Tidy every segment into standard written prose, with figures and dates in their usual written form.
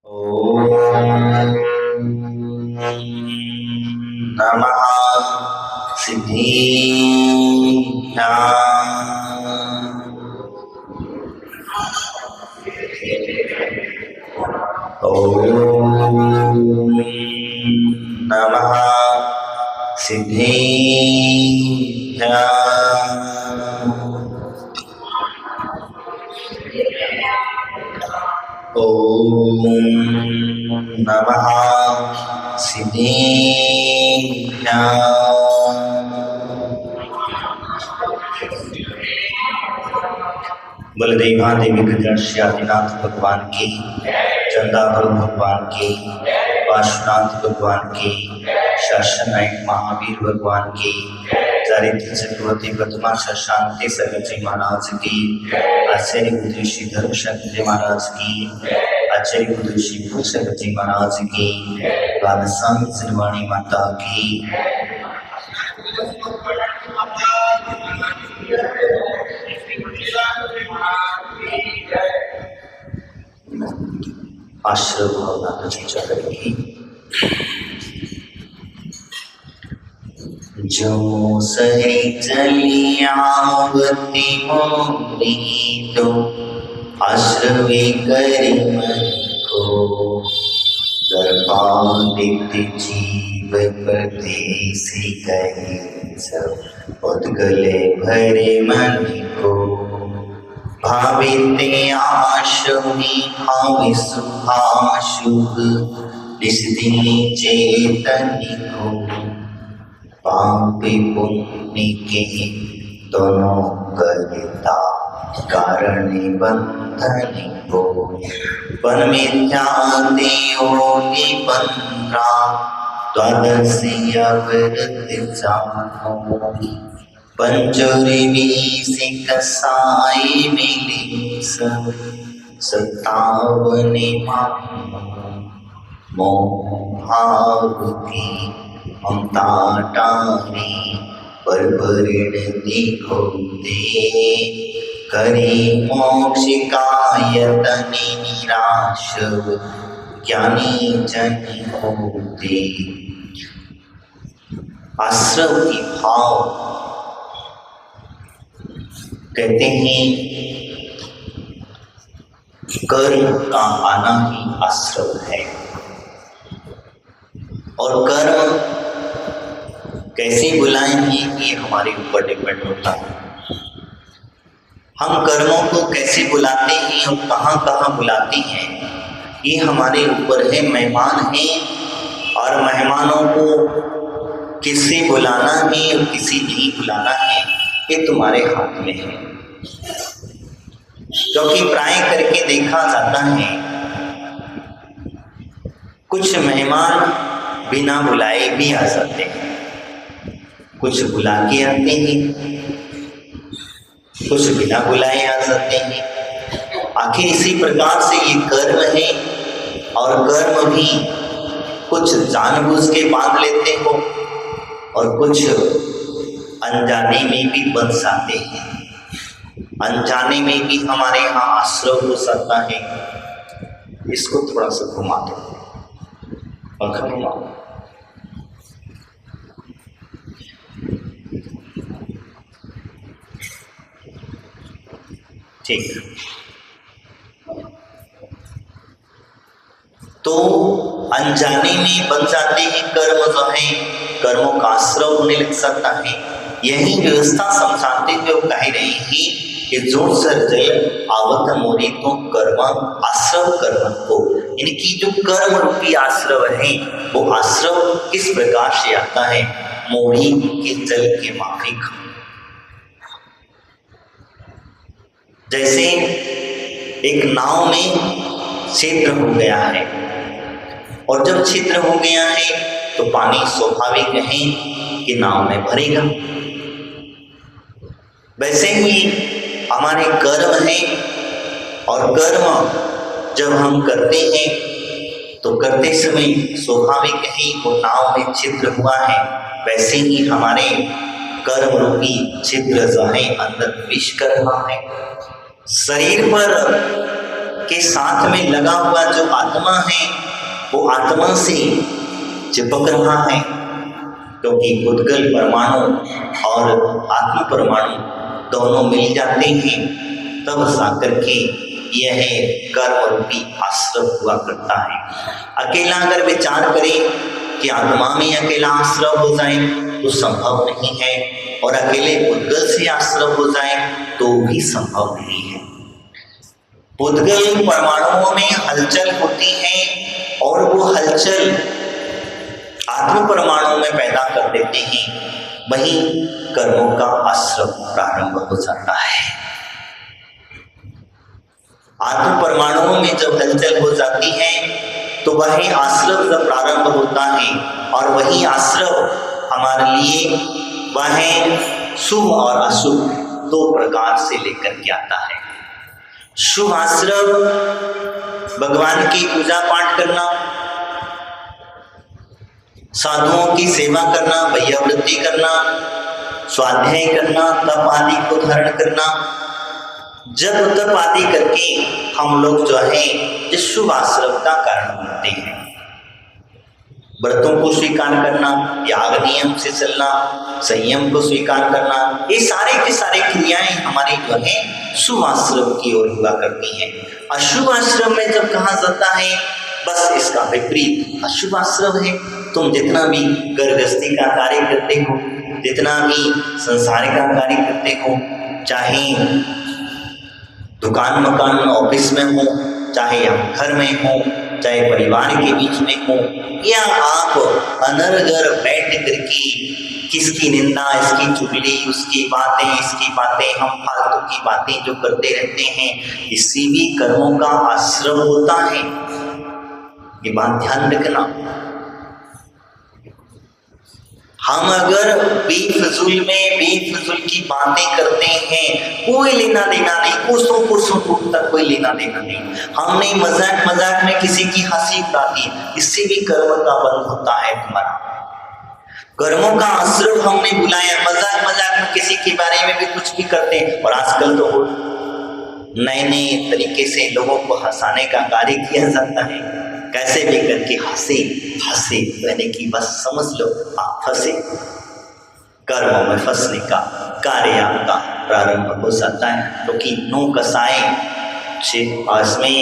ॐ नमः सिद्धिभ्याम्। ॐ नमः सिद्धिभ्याम्। ॐ नमः सिद्धिभ्याम्। बलदेवा देवी गजानन आदिनाथ भगवान की, चंदाधर भगवान की, पार्श्वनाथ भगवान की, शासन नायक महावीर भगवान की, चारित्र चक्रवर्ती प्रथमा शांति सरजी महाराज की, आचार्य बुद्धि श्रीधर शक्ति महाराज की, आचार्य बुद्धि श्री शक्ति महाराज की, बालसाम श्रीवाणी माता की, आश्रम भावना का चर्चा करेंगे। जो सही चलियावती मोरी तो आश्रवे कर मन को, दर्पादित जीव परदेसी कहे सब उद्गले भरे मन को, भाविते आशुनि भावि सुभाशुभ निस्दिनी चेतनि को, पापी पुण्य के दोनों करता कारण बंधन को, पर मिथ्या देवोनि पंद्रा द्वादशी अवृत जानो, पंचुरी बीसी कसाई मिली सब 57 मोह की ममता टारी, पर परिण देखो दे करी मोक्ष का यतनि निराश, ज्ञानी जन होते। आश्रव की भाव कहते हैं कर्म का आना ही आश्रव है, और कर्म कैसे बुलाएंगे ये हमारे ऊपर डिपेंड होता है। हम कर्मों को कैसे बुलाते हैं और कहाँ कहाँ बुलाते हैं ये हमारे ऊपर है। मेहमान हैं और मेहमानों को किससे बुलाना है और किसे नहीं बुलाना है ये तुम्हारे हाथ में है। क्योंकि प्राय करके देखा जाता है कुछ मेहमान बिना बुलाए भी आ जाते हैं, कुछ बुला के आते हैं, कुछ बिना बुलाए आ जाते हैं। आखिर इसी प्रकार से ये कर्म है, और कर्म भी कुछ जानबूझ के बांध लेते हो और कुछ अनजाने में भी बन जाते हैं। अनजाने में भी हमारे यहाँ आश्रव हो सकता है। इसको थोड़ा सा घुमा दो, पंखा घुमा। ठीक, तो अनजाने में बन जाते हैं कर्म जो है, कर्मों का आश्रव होने लग सकता है। यही व्यवस्था समझाते हुए कह रहे हैं कि जो सर्जय आवत मोरी तो कर्म आश्रव कर्म को, इनकी जो कर्म रूपी आश्रव है वो आश्रव किस प्रकार से आता है? मोरी के जल के माफिक। जैसे एक नाव में छिद्र हो गया है, और जब छिद्र हो गया है तो पानी स्वाभाविक है कि नाव में भरेगा। वैसे ही हमारे कर्म है, और कर्म जब हम करते हैं तो करते समय स्वाभाविक है वो नाव में छिद्र हुआ है। वैसे ही हमारे कर्म रूपी छिद्र जो है अंदर प्रवेश कर रहा है। शरीर पर के साथ में लगा हुआ जो आत्मा है वो आत्मा से चिपक रहा है, क्योंकि उद्गल परमाणु और आत्म परमाणु दोनों मिल जाते हैं, तब जाकर के यह कर्म रूपी आश्रव हुआ करता है। अकेला अगर विचार करें कि आत्मा में अकेला आश्रव हो जाए तो संभव नहीं है, और अकेले उद्गल से आश्रव हो जाए तो भी संभव नहीं है। उद्गल परमाणुओं में हलचल होती है और वो हलचल आत्म परमाणु में पैदा कर देते हैं, वहीं कर्मों का आश्रव प्रारंभ हो जाता है। आत्म परमाणुओं में जब हलचल हो जाती है तो वही आश्रव जब प्रारंभ होता है, और वही आश्रव हमारे लिए वह शुभ और अशुभ दो प्रकार से लेकर के आता है। शुभ आश्रव भगवान की पूजा पाठ करना, साधुओं की सेवा करना, भैयावृत्ति करना, स्वाध्याय करना, तप आदि को धारण करना। जब तप आदि करके हम लोग जो है इस शुभ आश्रव का कारण बनते हैं। व्रतों को स्वीकार करना, याग नियम से चलना, संयम को स्वीकार करना, ये सारे के सारे क्रियाएं हमारे जो है शुभ आश्रम की ओर हुआ करती हैं। अशुभ आश्रम में जब कहा जाता है बस इसका विपरीत अशुभ आश्रम है। तुम जितना भी गृहस्थी का कार्य करते हो, जितना भी संसार का कार्य करते हो, चाहे दुकान मकान ऑफिस में हो, चाहे आप घर में हो, चाहे परिवार के बीच में हो, या आप अनर्गल बैठ करके किसकी निंदा, इसकी चुगली, उसकी बातें, इसकी बातें, हम फालतू की बातें जो करते रहते हैं, इससे भी कर्मों का आश्रम होता है। ये बात ध्यान रखना। हम अगर बेफजूल में बेफजूल की बातें करते हैं, कोई लेना देना नहीं, कोसों तक कोई लेना देना नहीं। हमने मजाक मजाक में किसी की हंसी उड़ा दी, इससे भी कर्म का बंध होता है तुम्हारा। कर्मों का आश्रम हमने बुलाया, मजाक मजाक में किसी के बारे में भी कुछ भी करते हैं। और आजकल तो नए नए तरीके से लोगों को हंसाने का कार्य किया जाता है। कैसे भी करके हंसे कहने की बस समझ लो आप फंसे। कर्मों में फंसने का कार्य आपका प्रारंभ हो जाता है, क्योंकि नो कसाए इसमें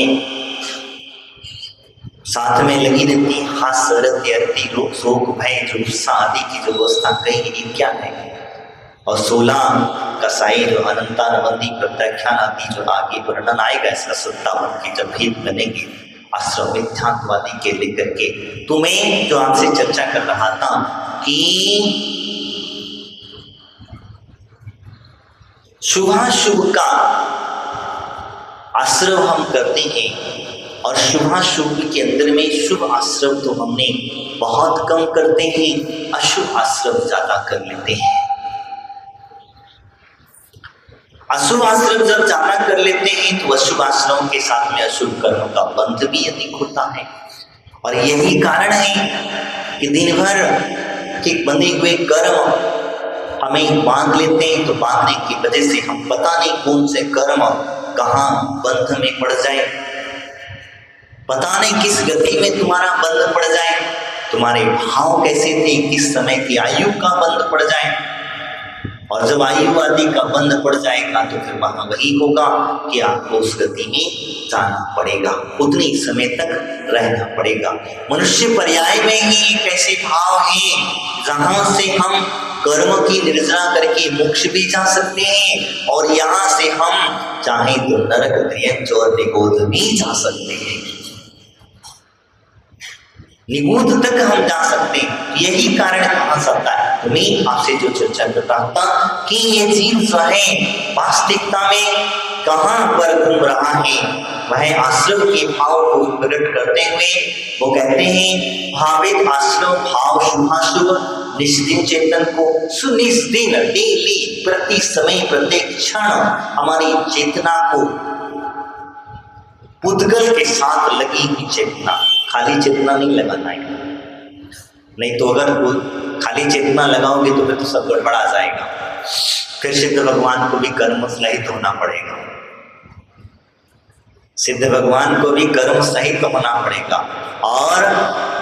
साथ में लगी रहती है। हास्यरत अरती रोग शोक भय जुलूसा आदि की जो व्यवस्था कही ये क्या है। और 16 कसाई जो अनंतानबंदी प्रत्याख्यान आदि जो आगे वर्णन आएगा इसका 57 के जब भेद बनेंगे आश्रम मिथ्यात्ववादी के लेकर के। तुम्हें जो आपसे चर्चा कर रहा था कि शुभाशुभ का आश्रव हम करते हैं, और शुभाशुभ के अंदर में शुभ आश्रव तो हमने बहुत कम करते हैं, अशुभ आश्रव ज्यादा कर लेते हैं। अशुभ आश्रम जब ज्यादा कर लेते हैं तो अशुभ आश्रम के साथ में अशुभ कर्म का बंध भी अधिक होता है। और यही कारण है कि दिन भर के बंधे हुए कर्म हमें बांध लेते हैं, तो बांधने की वजह से हम पता नहीं कौन से कर्म कहाँ बंध में पड़ जाए, पता नहीं किस गति में तुम्हारा बंध पड़ जाए, तुम्हारे भाव कैसे थे, किस समय की आयु का बंध पड़ जाए। और जब आयु आदि का बंध पड़ जाएगा तो फिर वहां वही होगा कि आपको उस गति में जाना पड़ेगा, उतने समय तक रहना पड़ेगा। मनुष्य पर्याय में ही एक ऐसे भाव है जहां से हम कर्म की निर्जरा करके मोक्ष भी जा सकते हैं, और यहाँ से हम चाहे तो नरक त्रियंच और निगोध भी जा सकते हैं। निगूढ़ तक हम जा सकते हैं। यही कारण कहा सकता है। मैं आपसे जो चर्चा कर रहा था कि ये जीव जो है वास्तविकता में कहाँ पर घूम रहा है, वह आश्रव के भाव को प्रकट करते हुए वो कहते हैं भावित आश्रव भाव शुभाशुभ निष्दिन चेतन को सुनिष्दिन डेली प्रति समय प्रत्येक क्षण हमारी चेतना को पुद्गल के साथ लगी हुई चेतना, खाली चेतना नहीं लगाना है। नहीं तो अगर खाली चेतना लगाओगे तो फिर तो सब गड़बड़ा जाएगा, फिर सिद्ध भगवान को भी कर्म सहित होना पड़ेगा। सिद्ध भगवान को भी कर्म सहित होना पड़ेगा, और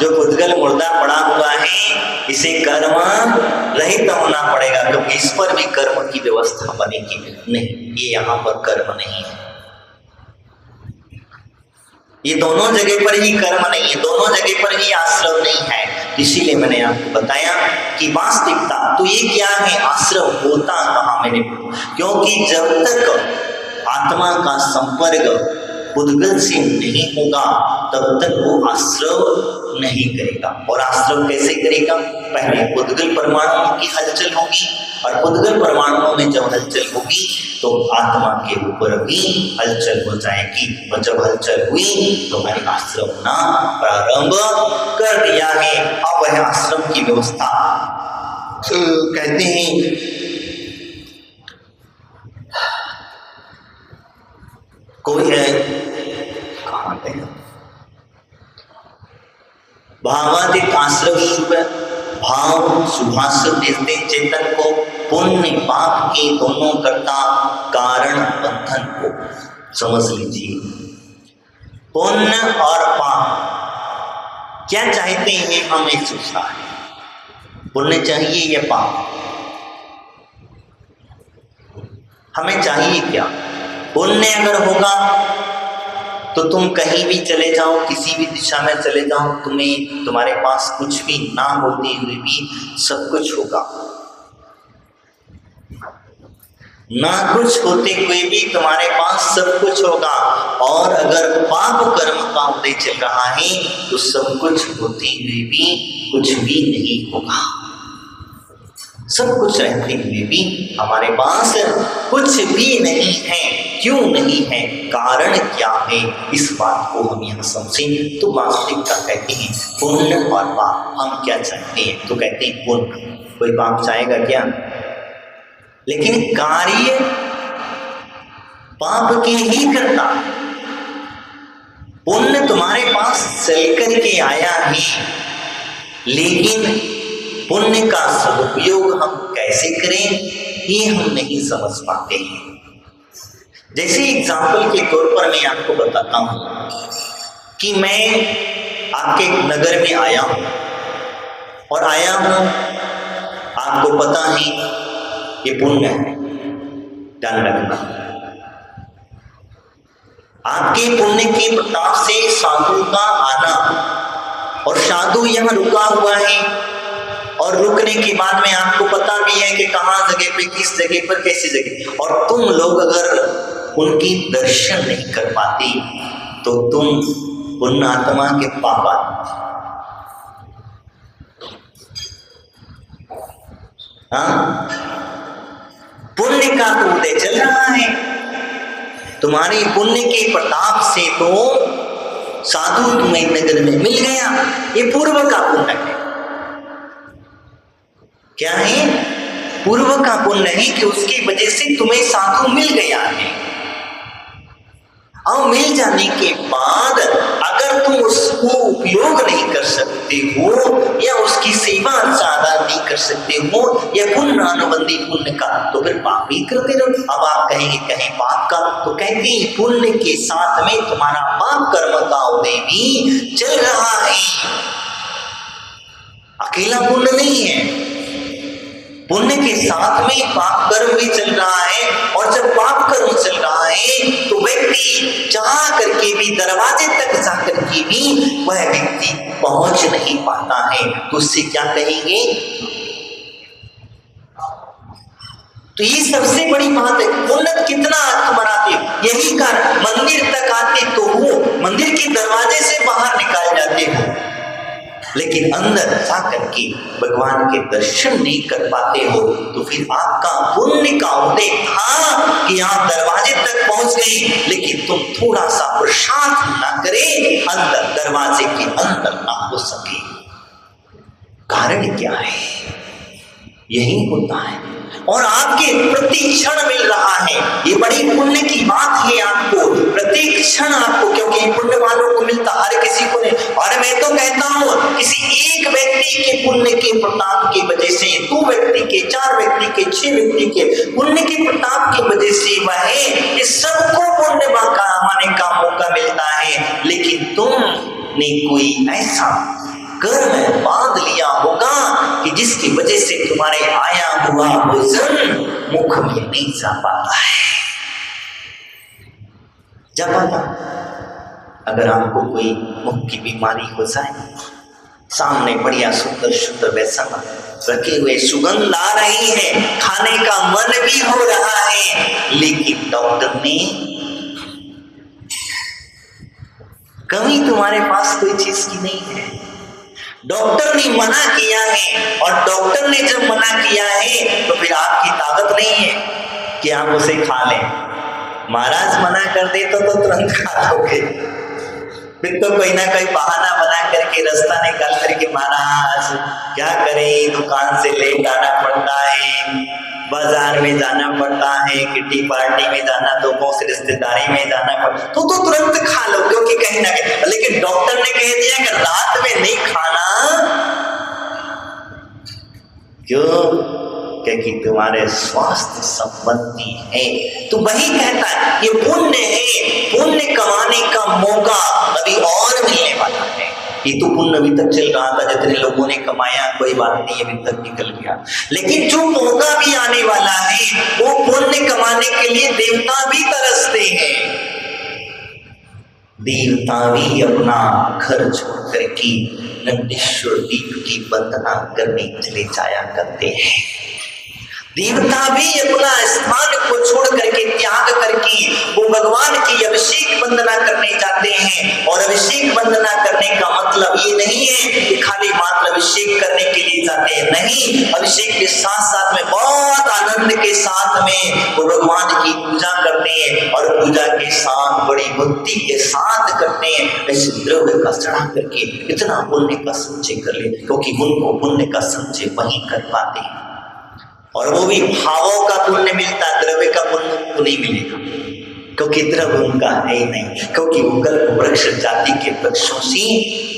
जो पुद्गल मुर्दा पड़ा हुआ है इसे कर्म रहित होना पड़ेगा, क्योंकि इस पर भी कर्म की व्यवस्था बनेगी नहीं, ये यहाँ पर कर्म नहीं है, ये दोनों जगह पर ही कर्म नहीं है, दोनों जगह पर ही आश्रव नहीं है। इसीलिए मैंने आपको बताया कि वास्तविकता तो ये क्या है, आश्रव होता कहाँ मैंने, क्योंकि जब तक आत्मा का संपर्क पुद्गल से नहीं होगा तब तक वो आश्रव नहीं करेगा। और आश्रव कैसे करेगा, पहले पुद्गल परमाणुओं की हलचल होगी, और पुद्गल परमाणुओं में जब हलचल होगी तो आत्मा के ऊपर भी हलचल हो जाएगी, और जब हलचल हुई तो मैंने आश्रम होना प्रारंभ कर दिया है। अब वह आश्रम की व्यवस्था कहते हैं, कोई है कहाँ पे भावादिक आश्रव शुभ भाव शुभाशुभ देते चेतन को, पुण्य पाप के दोनों कर्ता कारण बंधन को समझ लीजिए। पुण्य और पाप क्या चाहते हैं, हम एक सोचता है पुण्य चाहिए या पाप, हमें चाहिए क्या। पुण्य अगर होगा तो तुम कहीं भी चले जाओ, किसी भी दिशा में चले जाओ, तुम्हें तुम्हारे पास कुछ भी ना होते हुए भी सब कुछ होगा, ना कुछ होते हुए भी तुम्हारे पास सब कुछ होगा। और अगर पाप कर्म का उदय चल रहा है तो सब कुछ होते हुए भी कुछ भी नहीं होगा, सब कुछ रहते हुए भी हमारे पास कुछ भी नहीं है। क्यों नहीं है, कारण क्या है, इस बात को हम यहाँ समझें। तो वास्तविकता कहते हैं पुण्य और पाप, हम क्या चाहते हैं, तो कहते हैं पुण्य, कोई पाप चाहेगा क्या, लेकिन कार्य पाप के ही करता। पुण्य तुम्हारे पास चल करके आया है, लेकिन पुण्य का सदुपयोग हम कैसे करें ये हम नहीं समझ पाते हैं। जैसे एग्जाम्पल के तौर पर मैं आपको बताता हूं कि मैं आपके नगर में आया हूं, और आया हूं, आपको पता है ये पुण्य है, ध्यान रखना। आपके पुण्य के प्रताप से साधु का आना, और साधु यहाँ रुका हुआ है, और रुकने के बाद में आपको पता भी है कि कहाँ जगह पे, किस जगह पर, कैसी जगह, और तुम लोग अगर उनकी दर्शन नहीं कर पाते तो तुम पुण्यात्मा के पापा। हाँ, पुण्य का तो उदय चल रहा है, तुम्हारी पुण्य के प्रताप से तो साधु तुम्हें नगर में मिल गया, ये पूर्व का पुण्य है। क्या है, पूर्व का पुण्य है कि उसकी वजह से तुम्हें साधु मिल गया है। और मिल जाने के बाद अगर तुम उसको उपयोग नहीं कर सकते हो, या उसकी सेवा ज्यादा नहीं कर सकते हो, या पुण्य अनुबंधी पुण्य का, तो फिर पाप ही करते रहो। अब आप कहेंगे कहीं पाप का, तो कहते हैं पुण्य के साथ में तुम्हारा पाप कर्म का उदय भी चल रहा है, अकेला पुण्य नहीं है, पुण्य के साथ में पाप कर्म भी चल रहा है। और जब पाप कर्म चल रहा है तो व्यक्ति चाह करके भी, दरवाजे तक जा करके भी वह व्यक्ति पहुंच नहीं पाता है, तो उससे क्या कहेंगे। तो ये सबसे बड़ी बात है, पुण्य कितना तुम बनाते हो, यही कारण मंदिर तक आते तो हो, मंदिर के दरवाजे से बाहर निकाल जाते हो, लेकिन अंदर जा करके भगवान के दर्शन नहीं कर पाते हो, तो फिर आपका पुण्य का उदय था कि आप दरवाजे तक पहुंच गए, लेकिन तुम थोड़ा सा प्रसाद ना करे, अंदर दरवाजे के अंदर ना हो सके। कारण क्या है, यही होता है। और आपके प्रति क्षण मिल रहा है, ये बड़ी पुण्य की बात है आपको, प्रति क्षण आपको, क्योंकि पुण्य वालों को मिलता, हर किसी को नहीं। और मैं तो कहता हूं किसी एक व्यक्ति के पुण्य के प्रताप की वजह से, 2 व्यक्ति के, 4 व्यक्ति के, 6 व्यक्ति के पुण्य के प्रताप की वजह से वह है कि सबको पुण्य कमाने का मौका लेकिन तुमने कोई ऐसा कर्म बांध लिया होगा कि जिसकी वजह से तुम्हारे आया हुआ भोजन मुख में नहीं जा पाता है। जा पाता? अगर आपको कोई मुख की बीमारी हो जाए, सामने बढ़िया सुंदर सुंदर व्यसन रखे हुए सुगंध आ रही है, खाने का मन भी हो रहा है, लेकिन डॉक्टर ने कमी तुम्हारे पास कोई चीज की नहीं है, डॉक्टर ने मना किया है, और डॉक्टर ने जब मना किया है तो फिर आपकी ताकत नहीं है कि आप उसे खा लें। महाराज मना कर दे तो तुरंत खा लोगे, फिर तो कोई ना कोई बहाना बना करके रास्ता निकाल करके महाराज क्या करें, दुकान से लेट आना पड़ता है, बाजार में जाना पड़ता है, किटी पार्टी में जाना, लोगों से रिश्तेदारी में जाना पड़ता, तो तुरंत खा लो क्योंकि कहीं ना कहीं। लेकिन डॉक्टर ने कह दिया कि रात में नहीं खाना, क्यों? क्योंकि तुम्हारे स्वास्थ्य संबंधी है। तो वही कहता है ये पुण्य है, पुण्य कमाने का मौका अभी और मिलने वाला है। ये तो पुण्य अभी तक चल रहा था, जितने लोगों ने कमाया कोई बात नहीं, अभी तक निकल गया, लेकिन जो मौका भी आने वाला है वो पुण्य कमाने के लिए देवता भी तरसते हैं। देवता भी अपना घर छोड़ करके नंदीश्वर दीप की वंदना करने चले जाया करते हैं। देवता भी अपना स्थान को छोड़ करके त्याग करके वो भगवान की अभिषेक वंदना करने जाते हैं। और अभिषेक वंदना करने का मतलब ये नहीं है कि खाली मात्र अभिषेक करने के लिए जाते हैं, नहीं, अभिषेक के साथ साथ में बहुत आनंद के साथ में वो भगवान की पूजा करते हैं, और पूजा के साथ बड़ी भक्ति के साथ करते हैं। ऐसे द्रव्य का चढ़ा करके इतना पुण्य का संचय कर ले, क्योंकि उनको पुण्य का संचय वहीं कर पाते हैं, और वो भी भावों का पुण्य मिलता है, द्रव्य का पुण्य को नहीं मिलेगा, क्योंकि द्रव्य उनका है ही नहीं, क्योंकि वो कल्प वृक्ष जाति के वृक्षों से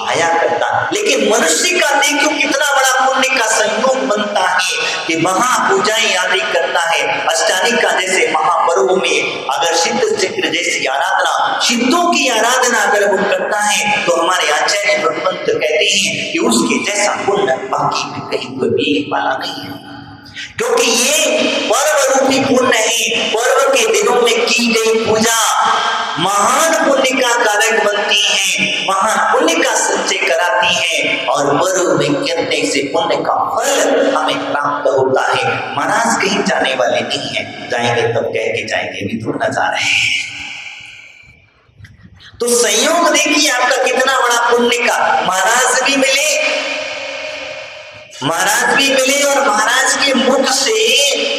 आया करता। लेकिन मनुष्य का देखो कितना बड़ा पुण्य का संयोग बनता है कि महापूजाएं आदि करता है। अष्टानिका जैसे महापर्व में अगर सिद्ध चक्र जैसी आराधना, सिद्धों की आराधना अगर वो करता है तो हमारे आचार्य भगवंत कहते हैं कि उसके जैसा पुण्य बाकी में कहीं कोई मिलने वाला नहीं है, क्योंकि ये पर्व रूपी पुण्य है। पर्व के दिनों में की गई पूजा महान पुण्य का कारक बनती है, महान पुण्य का संचय कराती है, और पर्व में करने से पुण्य का फल हमें प्राप्त होता है। महाराज कहीं जाने वाले नहीं है, जाएंगे तब कह के जाएंगे, भी थोड़ा जा रहे हैं। तो संयोग देखिए आपका कितना बड़ा पुण्य का, महाराज भी मिले, महाराज भी मिले, और महाराज के मुख से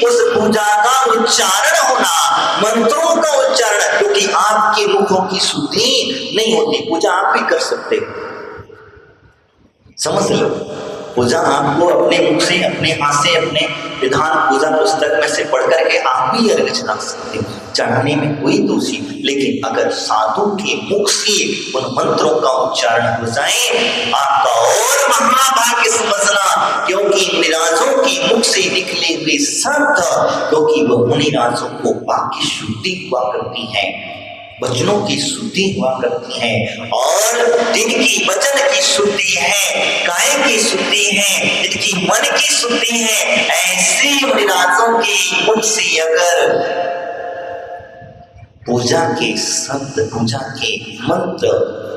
उस पूजा का उच्चारण होना, मंत्रों का उच्चारण, क्योंकि आपके मुखों की शुद्धि नहीं होती। पूजा आप भी कर सकते हो, समझ लो, पूजा आपको अपने मुख से, अपने हाथ से, अपने विधान पूजा पुस्तक में से पढ़ करके आप भी अर्घ चढ़ा सकते हो, चढ़ाने में कोई दोषी। लेकिन अगर साधु के मुख से उन मंत्रों का उच्चारण हो जाए, आपका और महाभाग्य समझना, क्योंकि मुनिराजों के मुख से निकले हुए शब्द, क्योंकि वह मुनिराजों को वाक्य शुद्धि हुआ करती है, वचनों की शुद्धि हुआ करती है, और जिनकी वचन की शुद्धि है, काय की शुद्धि है, जिनकी मन की शुद्धि है, ऐसे मुनिराजों के मुख से अगर पूजा के शब्द, पूजा के मंत्र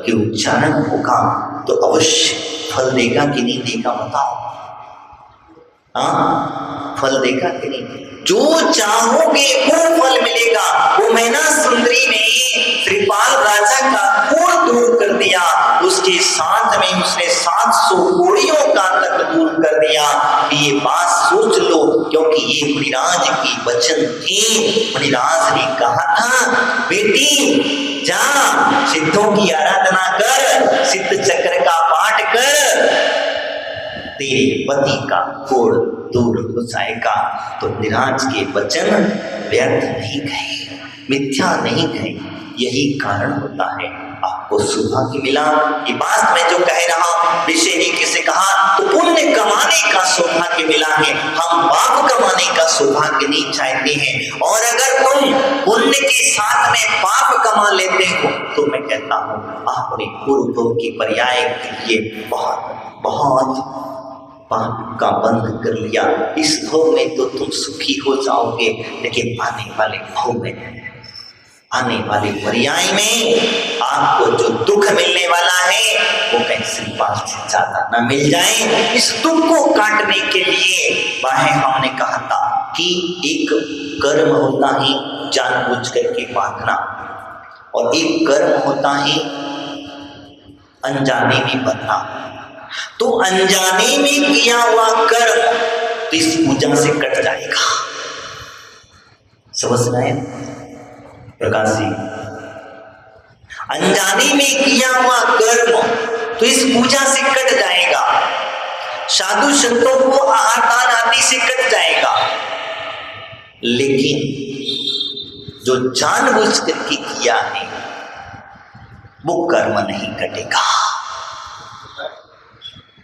के उच्चारण होगा तो अवश्य फल देगा कि नहीं देगा, बताओ? हाँ, फल देगा कि नहीं? जो चाहोगे वो फल मिलेगा। वो मैना सुंदरी ने त्रिपाल राजा का कोढ़ दूर कर दिया, उसके साथ में उसने 700 कोड़ियों का तक दूर कर दिया। ये बात सोच लो, क्योंकि ये मुनिराज की वचन थी। मुनिराज ने कहा था, बेटी जा सिद्धों की आराधना कर, सिद्ध चक्र का पाठ कर, तेरे पति का कोढ़ दूर हो जाएगा। तो मुनिराज के वचन व्यर्थ नहीं गए, मिथ्या नहीं गए। यही कारण होता है आपको सौभाग्य मिला। ये बात मैं जो कह रहा हूं, विषय ही किसे कहा, तो पुण्य कमाने का सौभाग्य मिला है, हम पाप कमाने का सौभाग्य नहीं चाहते हैं। और अगर तुम पुण्य के साथ में पाप कमा लेते हो तो मैं कहता हूं आपने पूर्व के पर्याय के लिए बहुत बहुत पाप का बंध कर लिया। इस भव में तो तुम सुखी हो जाओगे, लेकिन आने वाले भव में, आने वाले पर्याय में आपको जो दुख मिलने वाला है वो कहीं श्रीपाल से ज्यादा न मिल जाए। इस दुख को काटने के लिए बाहे हमने कहा था कि एक कर्म होता है जानबूझ करके बांधना, और एक कर्म होता है अनजाने में बनना। तो अनजाने में किया हुआ कर्म तो इस पूजा से कट जाएगा। समझ रहे हैं प्रकाश जी? अनजाने में किया हुआ कर्म तो इस पूजा से कट जाएगा, साधु संतों को आहार दान आदि से कट जाएगा। लेकिन जो जानबूझ करके किया है वो कर्म नहीं कटेगा,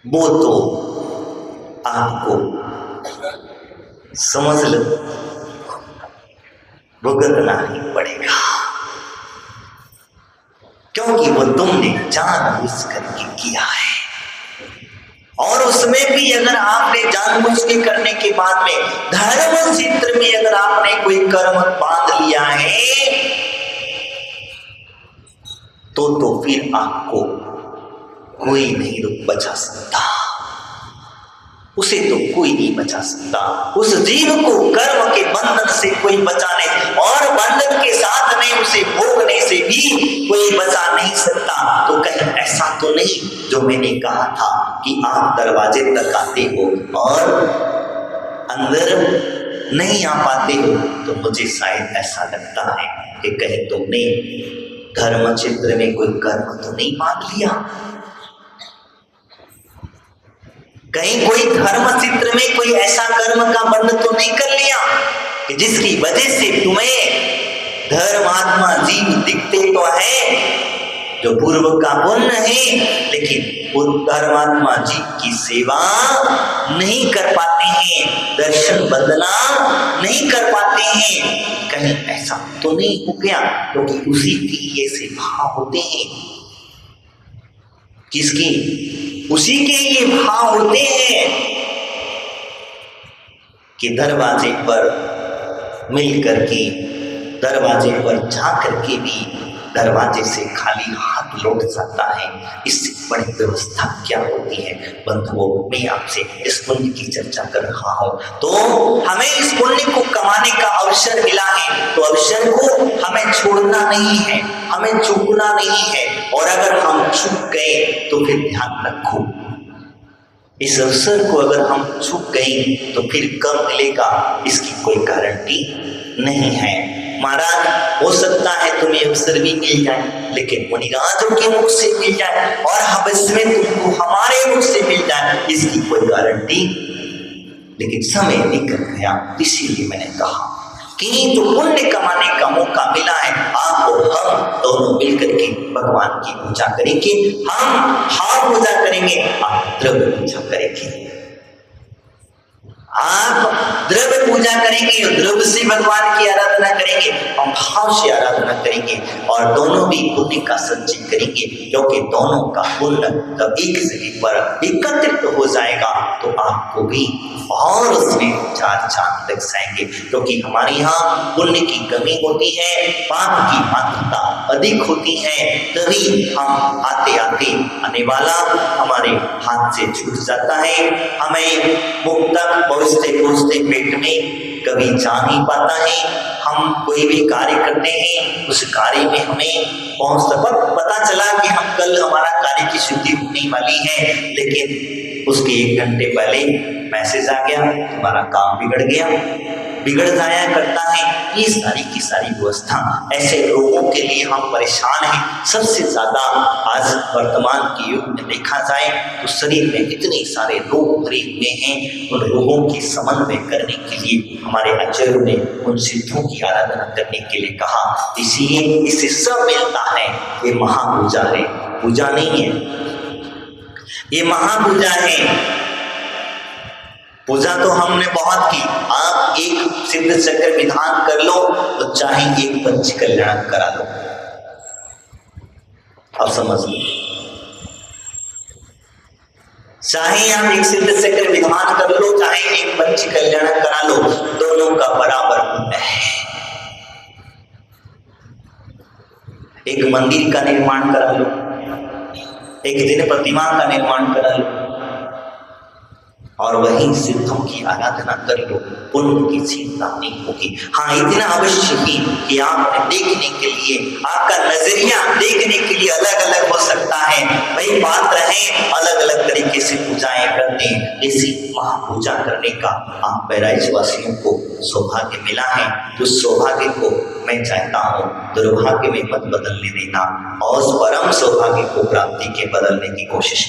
वो तो आपको समझ लो भुगतना ही पड़ेगा, क्योंकि वो तुमने जानबूझ करके किया है। और उसमें भी अगर आपने जानबूझ के करने के बाद में धर्म क्षेत्र में अगर आपने कोई कर्म बांध लिया है तो फिर आपको कोई नहीं रोक बचा सकता, उसे तो कोई नहीं बचा सकता। उस जीव को कर्म के बंधन से कोई बचा नहीं, और बंधन के साथ में उसे भोगने से भी कोई बचा नहीं सकता। तो कहीं ऐसा तो नहीं जो मैंने कहा था कि आप दरवाजे तक आते हो और अंदर नहीं आ पाते हो, तो मुझे शायद ऐसा लगता है कि कहीं तुमने धर्म क्षेत्र में कोई कर्म तो नहीं बांध लिया, कहीं कोई धर्म क्षेत्र में कोई ऐसा कर्म का बंध तो नहीं कर लिया कि जिसकी वजह से तुम्हें धर्मात्मा जीव दिखते तो है जो पूर्व का पुण्य है, लेकिन वो धर्मात्मा जीव की सेवा नहीं कर पाते हैं, दर्शन बदला नहीं कर पाते हैं। कहीं ऐसा तो नहीं हो गया? क्योंकि उसी की ये सेवा होते हैं। किसकी? उसी के ये भाव होते हैं कि दरवाजे पर मिल करके, दरवाजे पर जा करके भी दरवाजे से खाली हाथ लौट जाता है। इससे बड़ी व्यवस्था क्या होती है? बंधुओं, मैं आपसे इस पुण्य की चर्चा कर रहा हूं, तो हमें इस पुण्य को कमाने का अवसर मिला है, तो अवसर को हमें छोड़ना नहीं है, हमें चूकना नहीं है। और अगर हम चूक गए तो फिर ध्यान रखो, इस अवसर को अगर हम चूक गए तो फिर कब मिलेगा इसकी कोई गारंटी नहीं है। महाराज, हो सकता है तुम्हें अवसर भी मिल जाए, लेकिन मुनिराजों के मुख से मिल जाए और हवस में तुमको हमारे मुख से मिल जाए, इसकी कोई गारंटी। लेकिन समय निकल गया, इसीलिए मैंने कहा कि जो पुण्य कमाने का मौका मिला है, आपको हम दोनों मिलकर के भगवान की पूजा करेंगे। हम हाथ पूजा करेंगे, आप द्रव्य पूजा करेंगे। आप द्रव्य पूजा करेंगे, द्रव्य से भगवान की आराधना करेंगे, हम भाव से आराधना करेंगे, और दोनों भी पुण्य का संचय करेंगे। क्योंकि दोनों का पुण्य जब एक जगह पर एकत्रित हो जाएगा तो आपको भी और उसमें 4 चांद लग जाएंगे। क्योंकि हमारे यहाँ पुण्य की कमी होती है, पाप की मात्रा अधिक होती है, तभी हम आते आते आने वाला हमारे हाथ से छूट जाता है। हमें मुख तक पहुँचते पहुँचते पेट में कभी जा नहीं पाता है। हम कोई भी कार्य करते हैं, उस कार्य में हमें पता चला कि हम कल हमारा कार्य की सिद्धि होने वाली है, लेकिन उसके 1 घंटे पहले मैसेज आ गया, तुम्हारा काम बिगड़ जाया करता है। ये सारी की सारी व्यवस्था, ऐसे लोगों के लिए हम परेशान हैं। सबसे ज्यादा आज वर्तमान के युग में देखा जाए तो शरीर में इतने सारे रोग भरे हुए हैं। उन रोगों के समन्वय करने के लिए हमारे आचार्यों ने उन सिद्धों की आराधना करने के लिए कहा। इसलिए इससे सब मिलता है। ये महापूजा है, पूजा नहीं है, ये महापूजा है। पूजा तो हमने बहुत की। आप एक सिद्ध चक्र विधान कर लो तो चाहे एक पंच कल्याण करा लो, अब समझ लो, चाहे आप एक सिद्ध चक्र विधान कर लो, चाहे एक पंच कल्याण करा लो, दोनों का बराबर पुण्य है। एक मंदिर का निर्माण करा लो, एक दिन प्रतिमा का निर्माण करा लो, और वहीं सिद्धों की आराधना कर लो, पुण्य की चिंता नहीं होगी। हाँ, इतना अवश्य ही कि आप देखने के लिए, आपका नजरिया देखने के लिए अलग अलग हो सकता है। वही बात रहे अलग अलग तरीके से पूजाएं करते हैं, इसी महापूजा करने का आप बहराइच वासियों को सौभाग्य मिला है। तो सौभाग्य को मैं चाहता हूँ दुर्भाग्य में मत बदलने देना, और परम सौभाग्य को प्राप्ति के बदलने की कोशिश